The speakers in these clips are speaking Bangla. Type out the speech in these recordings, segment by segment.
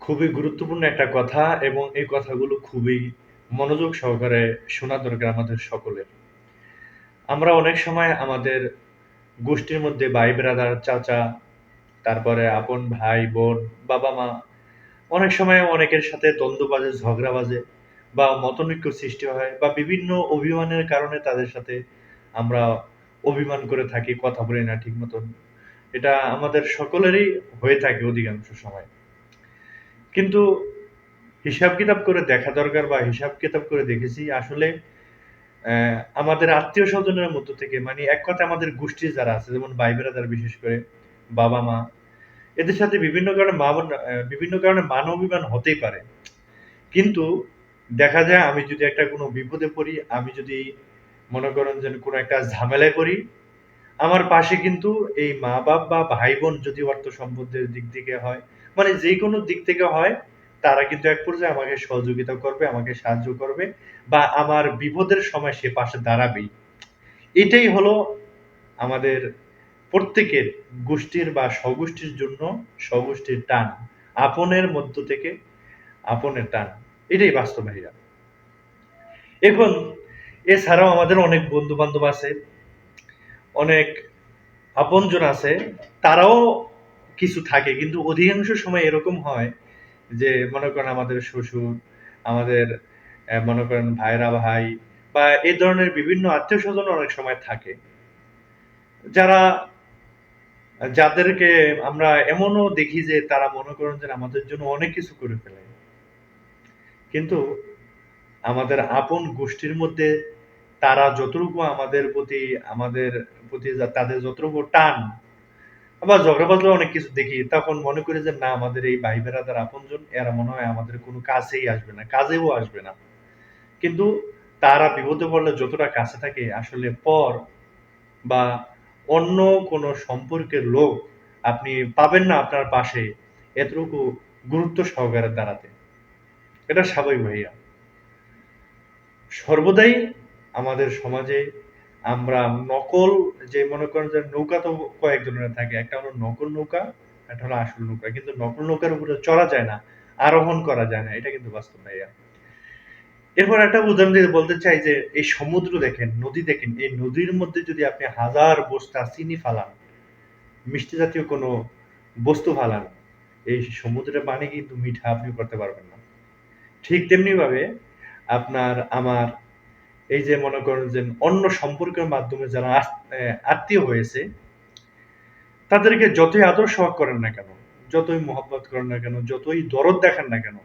খুবই গুরুত্বপূর্ণ একটা কথা এবং এই কথাগুলো খুবই মনোযোগ সহকারে শোনা দরকার আমাদের সকলের। আমরা অনেক সময় আমাদের গোষ্ঠীর মধ্যে ভাই ব্রাদার, চাচা, তারপরে আপন ভাই, বোন, বাবা-মা অনেক সময় অনেকের সাথে দ্বন্দ্ব বাজে, ঝগড়া বাজে বা মতনৈক্য সৃষ্টি হয় বা বিভিন্ন অভিমানের কারণে তাদের সাথে আমরা অভিমান করে থাকি, কথা বলি না ঠিক মতন। এটা আমাদের সকলেরই হয়ে থাকে অধিকাংশ সময়। কিন্তু হিসাব কিতাব করে দেখা দরকার বা হিসাব কিতাব করে দেখেছি আসলে আমাদের আত্মীয় স্বজনের মধ্য থেকে মানে এক কথা আমাদের গোষ্ঠীর যারা আছে যেমন ভাই ব্রাদার বিশেষ করে বাবা মা এদের সাথে বিভিন্ন কারণে মান অভিমান হতেই পারে। কিন্তু দেখা যায় আমি যদি একটা কোনো বিপদে পড়ি, আমি যদি মনে করেন যে কোনো একটা ঝামেলায় পড়ি, আমার পাশে কিন্তু এই মা-বাপ বা ভাই-বোন যদি অর্থ সম্পদের দিক থেকে হয়, মানে যেকোনো দিক থেকে হয়, তারা কিন্তু এক পর্যায়ে আমাকে সহযোগিতা করবে, আমাকে সাহায্য করবে বা আমার বিপদের সময় সে পাশে দাঁড়াবেই। এটাই হলো আমাদের প্রত্যেকের গোষ্ঠীর বা স্বগোষ্ঠীর জন্য স্বগোষ্ঠীর টান। আপনের মধ্য থেকে আপনের টান। এটাই বাস্তব ভাইয়া। এখন এছাড়াও আমাদের অনেক বন্ধু-বান্ধব আছে, অনেক আপনজন আছে, তারাও কিছু থাকে। কিন্তু অধিকাংশ সময় এরকম হয় যে মনে করেন আমাদের শ্বশুর, আমাদের মনে করেন ভাইরা ভাই বা এই ধরনের বিভিন্ন আত্মীয়স্বজন অনেক সময় থাকে। যারা যাদেরকে আমরা এমনও দেখি যে তারা মনে করেন যে আমাদের জন্য অনেক কিছু করে ফেলে। কিন্তু আমাদের আপন গোষ্ঠীর মধ্যে তারা যতটুকু আমাদের প্রতি তাদের যতটুকু টান আবার ঝগড়া বাজলেও অনেক কিছু দেখি তখন মনে করি যে না আমাদের এই ভাই বেড়াদার আপনজন এরা মনে হয় আমাদের কোনো কাছেই আসবে না, কাজেও আসবে না। কিন্তু তারা বিপদে পড়লে যতটা কাছে থাকে আসলে পর বা অন্য কোনো সম্পর্কের লোক আপনি পাবেন না আপনার পাশে এতটুকু গুরুত্ব সহকারে দাঁড়াতে। এটা স্বাভাবিক ভাইয়া। সর্বদাই আমাদের সমাজে আমরা নকল যে মনে করেন যে নৌকা তো কয়েক ধরনের থাকে। একটা হলো নকল নৌকা, একটা হলো আসল নৌকা। কিন্তু নকল নৌকার উপরে চড়া যায় না, আরোহণ করা যায় না। এটা কিন্তু বাস্তব ভাইয়া। এরপর একটা উদাহরণ দিয়ে বলতে চাই যে এই সমুদ্র দেখেন, নদী দেখেন, এই নদীর মধ্যে যদি আপনি হাজার বস্তা চিনি ফালান, মিষ্টি জাতীয় কোনো বস্তু ফালান, এই সমুদ্রের পানি কিন্তু মিঠা আপনি করতে পারবেন না। ঠিক তেমনি ভাবে আপনার আমার এই যে মনে করেন যে অন্য সম্পর্কের মাধ্যমে যারা আত্মীয় হয়েছে তাদেরকে যতই আদর সোহাগ করেন না কেন, যতই মহব্বত করেন না কেন, যতই দরদ দেখান না কেন,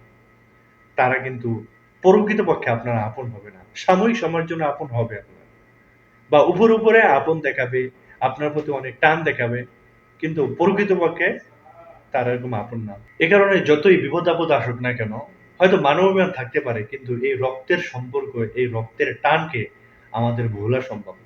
তারা কিন্তু প্রকৃতপক্ষে আপনার আপন হবে না। সাময়িক সময়ের জন্য আপন হবে আপনার বা উপরে আপন দেখাবে, আপনার প্রতি অনেক টান দেখাবে, কিন্তু প্রকৃতপক্ষে তারা এরকম আপন না। এ কারণে যতই বিপদ আপদ আসুক না কেন, হয়তো মানবাভিমান থাকতে পারে কিন্তু এই রক্তের সম্পর্ক, এই রক্তের টানকে আমাদের ভোলা সম্ভব না।